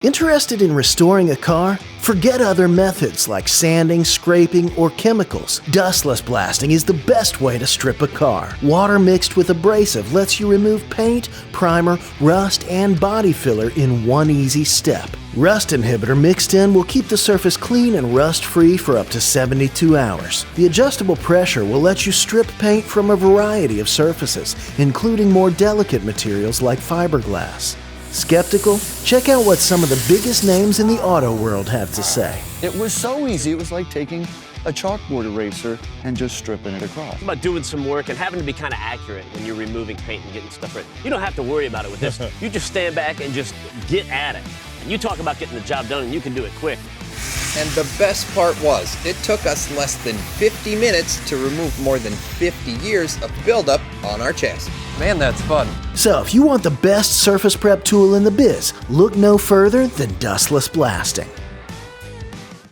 Interested in restoring a car? Forget other methods like sanding, scraping, or chemicals. Dustless blasting is the best way to strip a car. Water mixed with abrasive lets you remove paint, primer, rust, and body filler in one easy step. Rust inhibitor mixed in will keep the surface clean and rust-free for up to 72 hours. The adjustable pressure will let you strip paint from a variety of surfaces, including more delicate materials like fiberglass. Skeptical? Check out what some of the biggest names in the auto world have to say. It was so easy, it was like taking a chalkboard eraser and just stripping it across. It's about doing some work and having to be kind of accurate when you're removing paint and getting stuff right. You don't have to worry about it with this. You just stand back and just get at it. And you talk about getting the job done and you can do it quick. And the best part was, it took us less than 50 minutes to remove more than 50 years of buildup on our chassis. Man, that's fun. So if you want the best surface prep tool in the biz, look no further than Dustless Blasting.